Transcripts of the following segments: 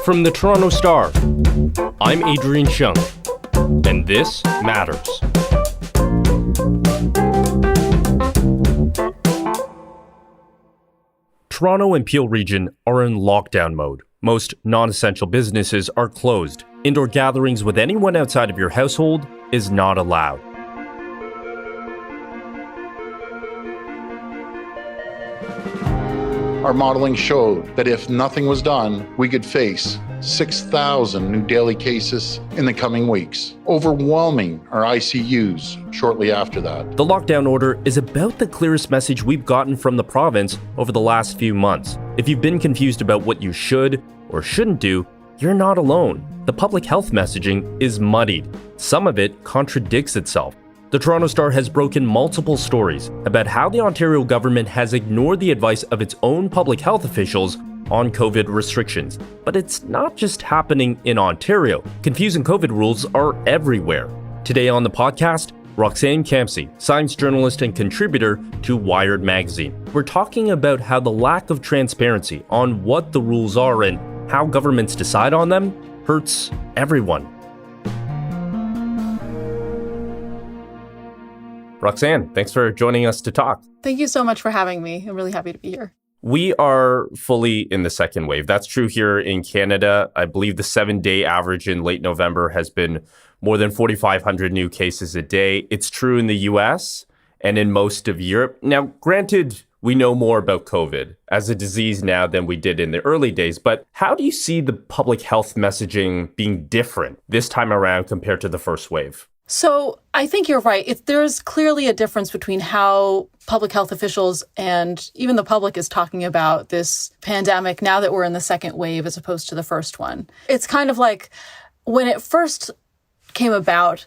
From the Toronto Star, I'm Adrian Chung, and this matters. Toronto and Peel region are in lockdown mode. Most non-essential businesses are closed. Indoor gatherings with anyone outside of your household is not allowed. Our modeling showed that if nothing was done, we could face 6,000 new daily cases in the coming weeks, overwhelming our ICUs shortly after that. The lockdown order is about the clearest message we've gotten from the province over the last few months. If you've been confused about what you should or shouldn't do, you're not alone. The public health messaging is muddied. Some of it contradicts itself. The Toronto Star has broken multiple stories about how the Ontario government has ignored the advice of its own public health officials on COVID restrictions. But it's not just happening in Ontario. Confusing COVID rules are everywhere. Today on the podcast, Roxanne Khamsi, science journalist and contributor to Wired magazine. We're talking about how the lack of transparency on what the rules are and how governments decide on them hurts everyone. Roxanne, thanks for joining us to talk. Thank you so much for having me. I'm really happy to be here. We are fully in the second wave. That's true here in Canada. I believe the 7-day average in late November has been more than 4,500 new cases a day. It's true in the US and in most of Europe. Now, granted, we know more about COVID as a disease now than we did in the early days, but how do you see the public health messaging being different this time around compared to the first wave? So I think you're right. There's clearly a difference between how public health officials and even the public is talking about this pandemic now that we're in the second wave as opposed to the first one. It's kind of like when it first came about,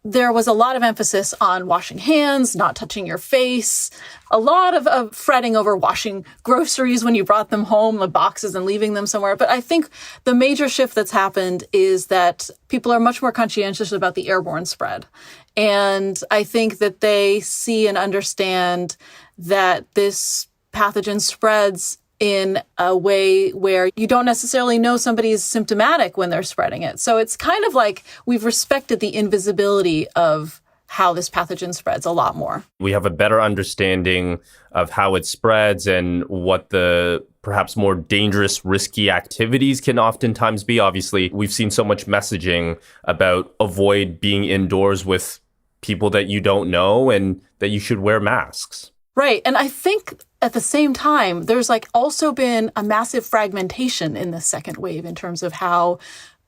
there was a lot of emphasis on washing hands, not touching your face, a lot of fretting over washing groceries when you brought them home, the boxes, and leaving them somewhere. But I think the major shift that's happened is that people are much more conscientious about the airborne spread. And I think that they see and understand that this pathogen spreads in a way where you don't necessarily know somebody is symptomatic when they're spreading it. So it's kind of like we've respected the invisibility of how this pathogen spreads a lot more. We have a better understanding of how it spreads and what the perhaps more dangerous, risky activities can oftentimes be. Obviously, we've seen so much messaging about avoid being indoors with people that you don't know and that you should wear masks. Right. And I think at the same time, there's also been a massive fragmentation in the second wave in terms of how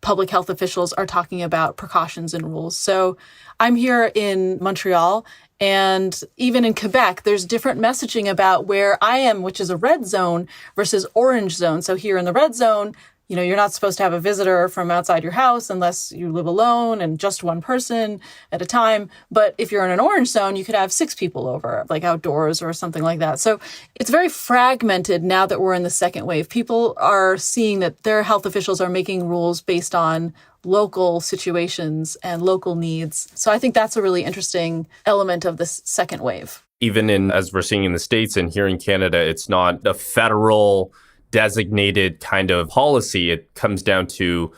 public health officials are talking about precautions and rules. So I'm here in Montreal, and even in Quebec, there's different messaging about where I am, which is a red zone versus orange zone. So here in the red zone, you're not supposed to have a visitor from outside your house unless you live alone and just one person at a time. But if you're in an orange zone, you could have 6 people over, like outdoors or something like that. So it's very fragmented now that we're in the second wave. People are seeing that their health officials are making rules based on local situations and local needs. So I think that's a really interesting element of this second wave. Even as we're seeing in the States and here in Canada, it's not a federal designated kind of policy. It comes down to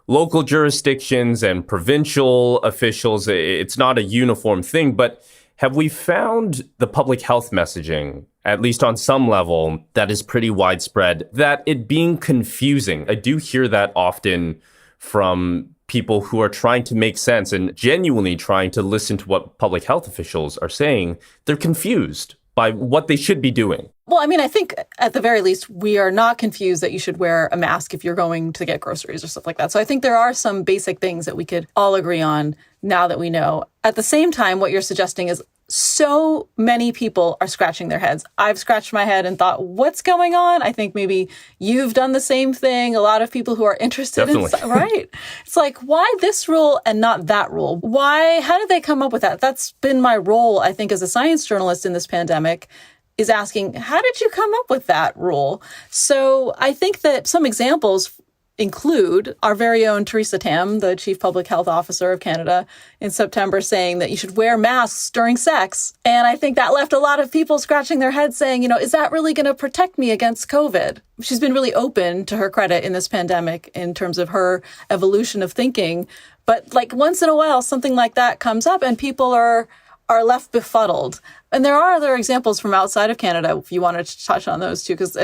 local jurisdictions and provincial officials. It's not a uniform thing, but have we found the public health messaging, at least on some level, that is pretty widespread, that it being confusing? I do hear that often from people who are trying to make sense and genuinely trying to listen to what public health officials are saying. They're confused by what they should be doing. Well, I think at the very least, we are not confused that you should wear a mask if you're going to get groceries or stuff like that. So I think there are some basic things that we could all agree on now that we know. At the same time, what you're suggesting is so many people are scratching their heads. I've scratched my head and thought, what's going on? I think maybe you've done the same thing. A lot of people who are interested in, right? It's like, why this rule and not that rule? How did they come up with that? That's been my role, I think, as a science journalist in this pandemic, is asking, how did you come up with that rule? So I think that some examples include our very own Theresa Tam, the Chief Public Health Officer of Canada, in September saying that you should wear masks during sex. And I think that left a lot of people scratching their heads saying, is that really going to protect me against COVID? She's been really open, to her credit, in this pandemic in terms of her evolution of thinking. But once in a while, something like that comes up and people are left befuddled. And there are other examples from outside of Canada, if you wanted to touch on those too, because,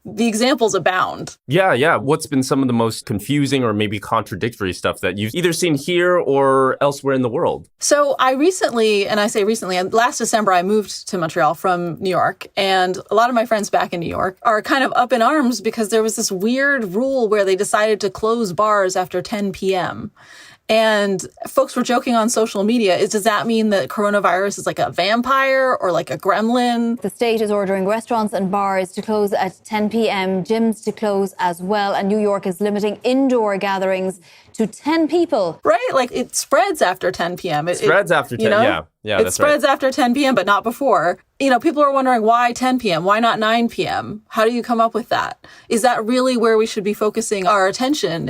the examples abound. Yeah. What's been some of the most confusing or maybe contradictory stuff that you've either seen here or elsewhere in the world? So I recently, and I say recently, last December, I moved to Montreal from New York. And a lot of my friends back in New York are kind of up in arms because there was this weird rule where they decided to close bars after 10 p.m. And folks were joking on social media. Does that mean that coronavirus is like a vampire or like a gremlin? The state is ordering restaurants and bars to close at 10 p.m., gyms to close as well. And New York is limiting indoor gatherings to 10 people. Right? It spreads after 10 p.m. It spreads after 10, Yeah, it spreads after 10 p.m., but not before. People are wondering why 10 p.m., why not 9 p.m.? How do you come up with that? Is that really where we should be focusing our attention?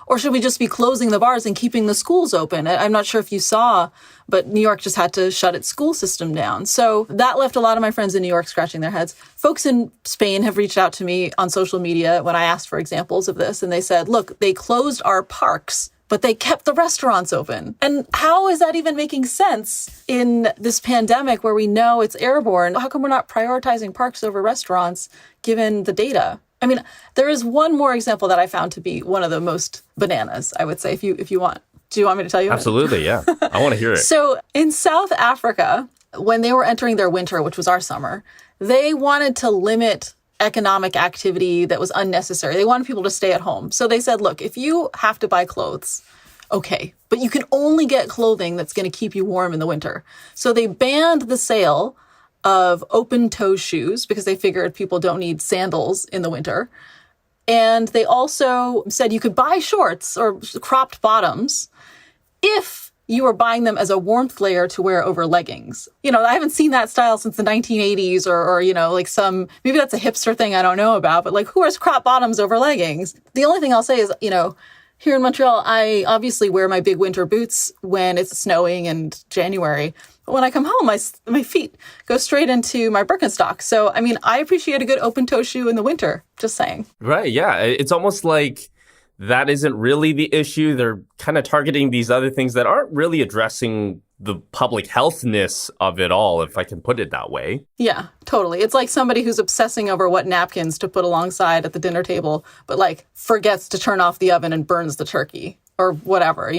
Or should we just be closing the bars and keeping the schools open? I'm not sure if you saw, but New York just had to shut its school system down. So that left a lot of my friends in New York scratching their heads. Folks in Spain have reached out to me on social media when I asked for examples of this, and they said, look, they closed our parks, but they kept the restaurants open. And how is that even making sense in this pandemic where we know it's airborne? How come we're not prioritizing parks over restaurants given the data? There is one more example that I found to be one of the most bananas, I would say, if you want. Do you want me to tell you? Absolutely, yeah. I want to hear it. So in South Africa, when they were entering their winter, which was our summer, they wanted to limit economic activity that was unnecessary. They wanted people to stay at home. So they said, look, if you have to buy clothes, okay, but you can only get clothing that's going to keep you warm in the winter. So they banned the sale of open-toe shoes because they figured people don't need sandals in the winter. And they also said you could buy shorts or cropped bottoms if you were buying them as a warmth layer to wear over leggings. I haven't seen that style since the 1980s or maybe that's a hipster thing I don't know about, but who wears crop bottoms over leggings? The only thing I'll say is, here in Montreal, I obviously wear my big winter boots when it's snowing and January. But when I come home, my feet go straight into my Birkenstock. So, I appreciate a good open-toe shoe in the winter, just saying. Right, yeah. It's almost like that isn't really the issue. They're kind of targeting these other things that aren't really addressing the public healthness of it all, if I can put it that way. Yeah, totally. It's like somebody who's obsessing over what napkins to put alongside at the dinner table, but forgets to turn off the oven and burns the turkey or whatever,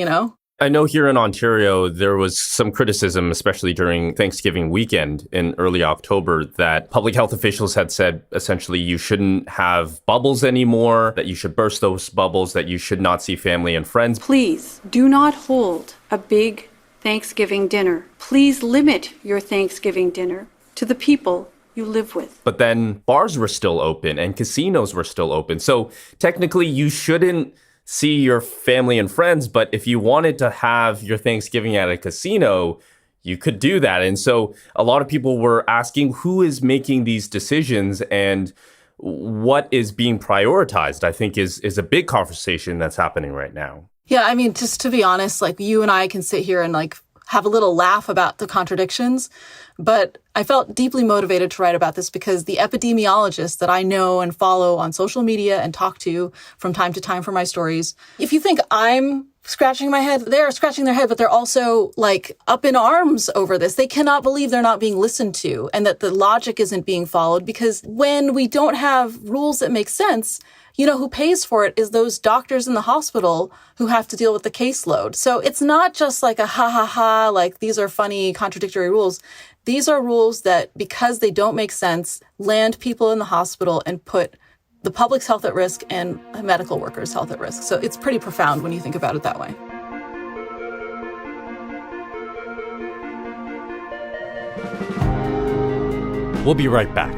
I know here in Ontario, there was some criticism, especially during Thanksgiving weekend in early October, that public health officials had said, essentially, you shouldn't have bubbles anymore, that you should burst those bubbles, that you should not see family and friends. Please do not hold a big Thanksgiving dinner. Please limit your Thanksgiving dinner to the people you live with. But then bars were still open and casinos were still open. So technically, you shouldn't see your family and friends, but if you wanted to have your Thanksgiving at a casino, you could do that. And so a lot of people were asking who is making these decisions and what is being prioritized, I think is a big conversation that's happening right now. Yeah, just to be honest, you and I can sit here and have a little laugh about the contradictions, but I felt deeply motivated to write about this because the epidemiologists that I know and follow on social media and talk to from time to time for my stories, if you think I'm scratching my head, they're scratching their head, but they're also up in arms over this. They cannot believe they're not being listened to and that the logic isn't being followed, because when we don't have rules that make sense, who pays for it is those doctors in the hospital who have to deal with the caseload. So it's not just a ha, these are funny, contradictory rules. These are rules that, because they don't make sense, land people in the hospital and put the public's health at risk and medical workers' health at risk. So it's pretty profound when you think about it that way. We'll be right back.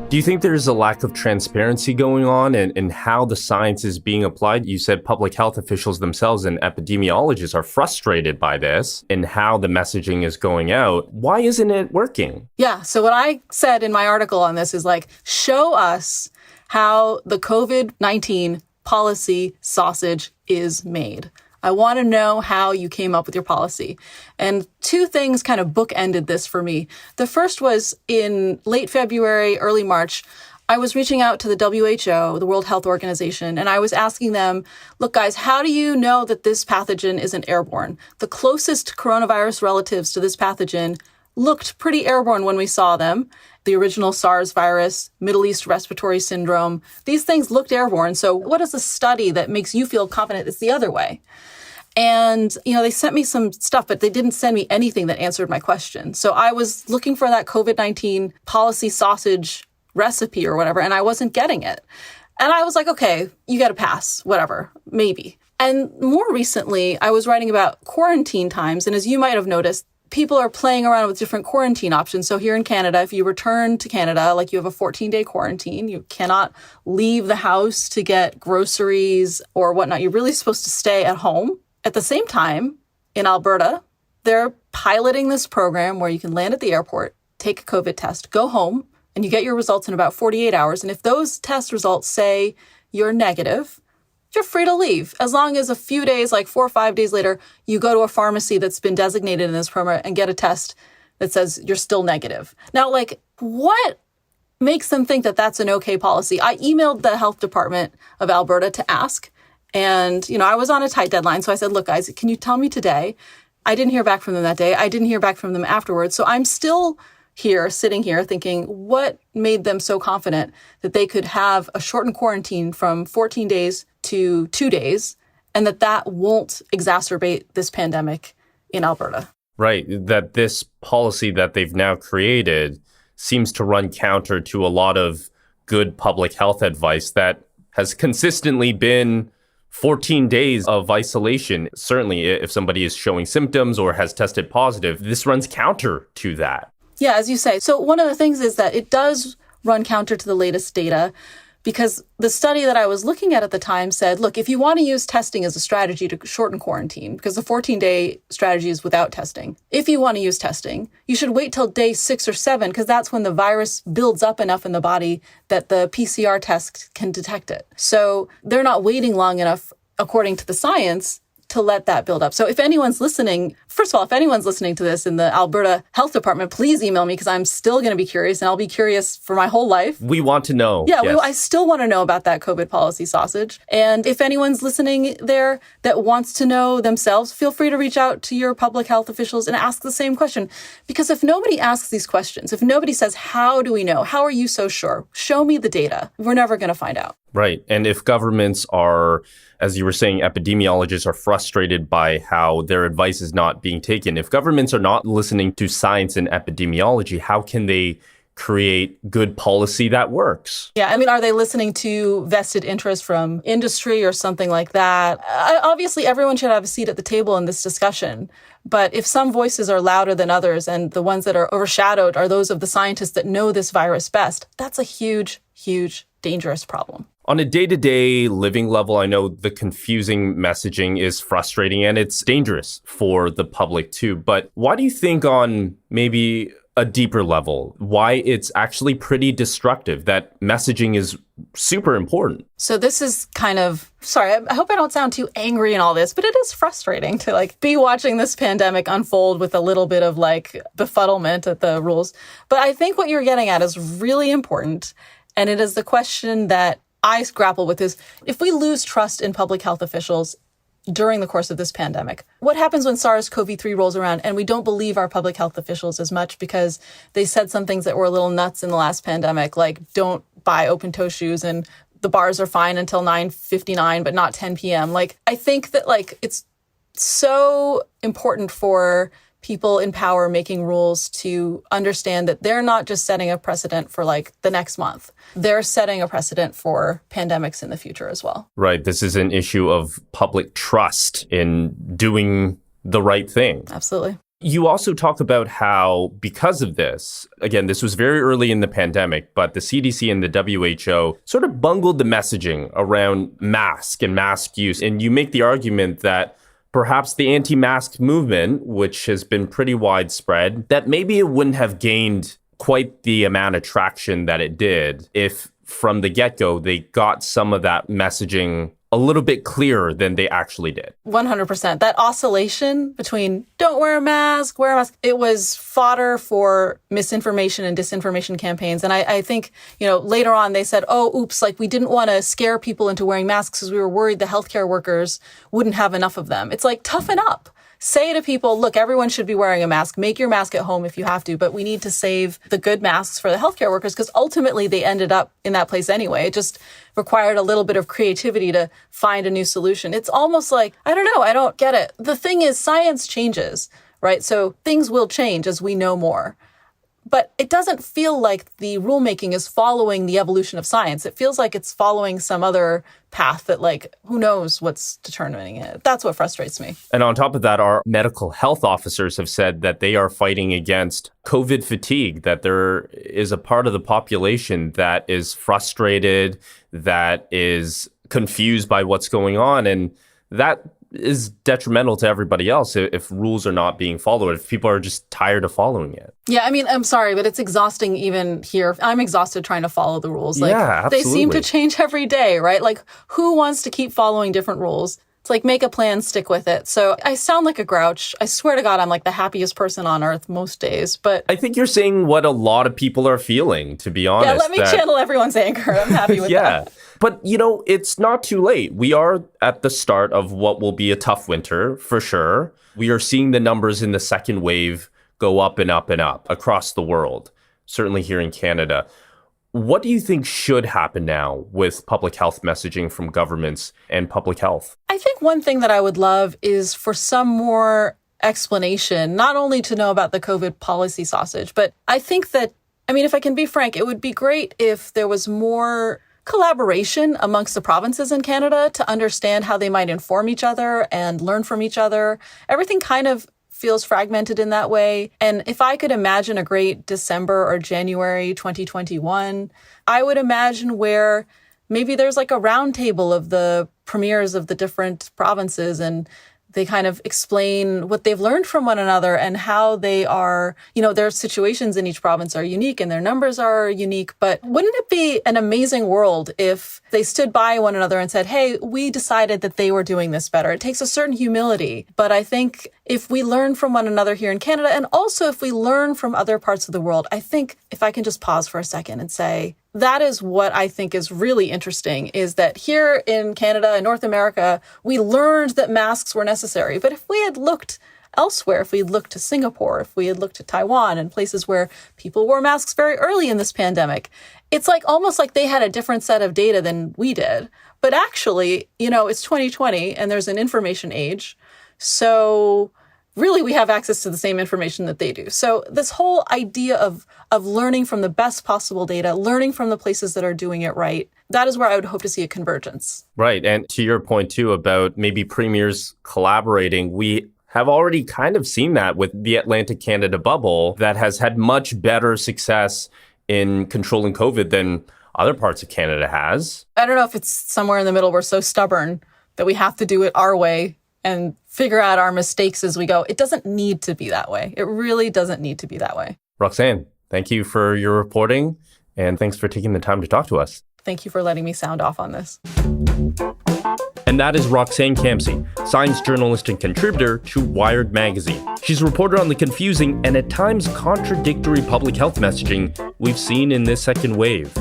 Do you think there's a lack of transparency going on in how the science is being applied? You said public health officials themselves and epidemiologists are frustrated by this and how the messaging is going out. Why isn't it working? Yeah. So what I said in my article on this is like, show us how the COVID-19 policy sausage is made. I want to know how you came up with your policy. And two things kind of bookended this for me. The first was in late February, early March, I was reaching out to the WHO, the World Health Organization, and I was asking them, look, guys, how do you know that this pathogen isn't airborne? The closest coronavirus relatives to this pathogen looked pretty airborne when we saw them. The original SARS virus, Middle East respiratory syndrome, these things looked airborne. So what is a study that makes you feel confident it's the other way? And, they sent me some stuff, but they didn't send me anything that answered my question. So I was looking for that COVID-19 policy sausage recipe or whatever, and I wasn't getting it. And I was like, okay, you got to pass, whatever, maybe. And more recently, I was writing about quarantine times. And as you might have noticed, people are playing around with different quarantine options. So here in Canada, if you return to Canada, like you have a 14-day quarantine, you cannot leave the house to get groceries or whatnot. You're really supposed to stay at home. At the same time, in Alberta, they're piloting this program where you can land at the airport, take a COVID test, go home, and you get your results in about 48 hours. And if those test results say you're negative, you're free to leave. As long as a few days, like 4 or 5 days later, you go to a pharmacy that's been designated in this program and get a test that says you're still negative. Now, like, what makes them think that that's an okay policy? I emailed the health department of Alberta to ask. And, I was on a tight deadline. So I said, look, guys, can you tell me today? I didn't hear back from them that day. I didn't hear back from them afterwards. So I'm still here, sitting here thinking, what made them so confident that they could have a shortened quarantine from 14 days to 2 days and that won't exacerbate this pandemic in Alberta? Right. That this policy that they've now created seems to run counter to a lot of good public health advice that has consistently been 14 days of isolation. Certainly, if somebody is showing symptoms or has tested positive, this runs counter to that. Yeah, as you say. So one of the things is that it does run counter to the latest data because the study that I was looking at the time said, look, if you want to use testing as a strategy to shorten quarantine, because the 14-day strategy is without testing, if you want to use testing, you should wait till day 6 or 7, because that's when the virus builds up enough in the body that the PCR test can detect it. So they're not waiting long enough, according to the science, to let that build up. So if anyone's listening, first of all, if anyone's listening to this in the Alberta Health Department, please email me because I'm still going to be curious and I'll be curious for my whole life. We want to know. Yeah, yes. I still want to know about that COVID policy sausage. And if anyone's listening there that wants to know themselves, feel free to reach out to your public health officials and ask the same question. Because if nobody asks these questions, if nobody says, how do we know? How are you so sure? Show me the data. We're never going to find out. Right. And if governments are, as you were saying, epidemiologists are frustrated by how their advice is not being taken. If governments are not listening to science and epidemiology, how can they create good policy that works? Yeah, I mean, are they listening to vested interest from industry or something like that? Obviously, everyone should have a seat at the table in this discussion. But if some voices are louder than others and the ones that are overshadowed are those of the scientists that know this virus best, that's a huge, huge, dangerous problem. On a day-to-day living level, I know the confusing messaging is frustrating and it's dangerous for the public too. But why do you think on maybe a deeper level, why it's actually pretty destructive, that messaging is super important? So this is kind of, sorry, I hope I don't sound too angry in all this, but it is frustrating to be watching this pandemic unfold with a little bit of befuddlement at the rules. But I think what you're getting at is really important. And it is the question that I grapple with is, if we lose trust in public health officials during the course of this pandemic, what happens when SARS-CoV-3 rolls around and we don't believe our public health officials as much because they said some things that were a little nuts in the last pandemic, like don't buy open-toe shoes and the bars are fine until 9:59, but not 10 p.m. I think that it's so important for people in power making rules to understand that they're not just setting a precedent for the next month. They're setting a precedent for pandemics in the future as well. Right. This is an issue of public trust in doing the right thing. Absolutely. You also talk about how, because of this, again, this was very early in the pandemic, but the CDC and the WHO sort of bungled the messaging around mask and mask use. And you make the argument that perhaps the anti-mask movement, which has been pretty widespread, that maybe it wouldn't have gained quite the amount of traction that it did if from the get-go they got some of that messaging a little bit clearer than they actually did. 100%. That oscillation between don't wear a mask, wear a mask, it was fodder for misinformation and disinformation campaigns. And I think, later on they said, oh, oops, like we didn't want to scare people into wearing masks because we were worried the healthcare workers wouldn't have enough of them. It's like, toughen up. Say to people, look, everyone should be wearing a mask. Make your mask at home if you have to, but we need to save the good masks for the healthcare workers because ultimately they ended up in that place anyway. It just required a little bit of creativity to find a new solution. It's almost like, I don't know, I don't get it. The thing is, science changes, right? So things will change as we know more. But it doesn't feel like the rulemaking is following the evolution of science. It feels like it's following some other path that, like, who knows what's determining it. That's what frustrates me. And on top of that, our medical health officers have said that they are fighting against COVID fatigue, that there is a part of the population that is frustrated, that is confused by what's going on. And that is detrimental to everybody else if rules are not being followed, if people are just tired of following it. Yeah, I mean, I'm sorry, but it's exhausting even here. I'm exhausted trying to follow the rules. Like, yeah, absolutely. They seem to change every day, right? Like, who wants to keep following different rules? It's like, make a plan, stick with it. So I sound like a grouch. I swear to God, I'm like the happiest person on earth most days. But I think you're saying what a lot of people are feeling, to be honest. Yeah, let me channel everyone's anger. I'm happy with yeah. that. But, it's not too late. We are at the start of what will be a tough winter, for sure. We are seeing the numbers in the second wave go up and up and up across the world, certainly here in Canada. What do you think should happen now with public health messaging from governments and public health? I think one thing that I would love is for some more explanation, not only to know about the COVID policy sausage, but I think that, if I can be frank, it would be great if there was more collaboration amongst the provinces in Canada to understand how they might inform each other and learn from each other. Everything kind of feels fragmented in that way. And if I could imagine a great December or January 2021, I would imagine where maybe there's like a round table of the premiers of the different provinces and they kind of explain what they've learned from one another and how they are, their situations in each province are unique and their numbers are unique. But wouldn't it be an amazing world if they stood by one another and said, hey, we decided that they were doing this better? It takes a certain humility. But I think if we learn from one another here in Canada, and also if we learn from other parts of the world, I think if I can just pause for a second and say, that is what I think is really interesting, is that here in Canada and North America, we learned that masks were necessary. But if we had looked elsewhere, if we had looked to Singapore, if we had looked to Taiwan and places where people wore masks very early in this pandemic, it's like almost like they had a different set of data than we did. But actually, it's 2020 and there's an information age. So really, we have access to the same information that they do. So this whole idea of learning from the best possible data, learning from the places that are doing it right, that is where I would hope to see a convergence. Right. And to your point, too, about maybe premiers collaborating, we have already kind of seen that with the Atlantic Canada bubble that has had much better success in controlling COVID than other parts of Canada has. I don't know if it's somewhere in the middle. We're so stubborn that we have to do it our way and figure out our mistakes as we go. It doesn't need to be that way. It really doesn't need to be that way. Roxanne, thank you for your reporting, and thanks for taking the time to talk to us. Thank you for letting me sound off on this. And that is Roxanne Khamsi, science journalist and contributor to Wired magazine. She's reported on the confusing and at times contradictory public health messaging we've seen in this second wave.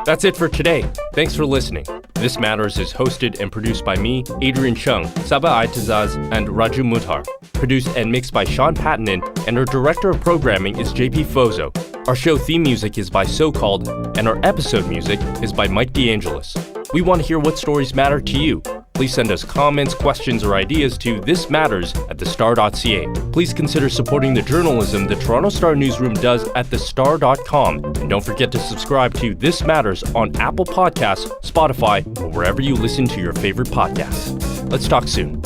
That's it for today. Thanks for listening. This Matters is hosted and produced by me, Adrian Chung, Saba Aitazaz, and Raju Muthar. Produced and mixed by Sean Pattinen, and our director of programming is JP Fozo. Our show theme music is by So Called, and our episode music is by Mike DeAngelis. We want to hear what stories matter to you. Please send us comments, questions, or ideas to thismatters@thestar.ca. Please consider supporting the journalism the Toronto Star newsroom does at thestar.com. And don't forget to subscribe to This Matters on Apple Podcasts, Spotify, or wherever you listen to your favorite podcasts. Let's talk soon.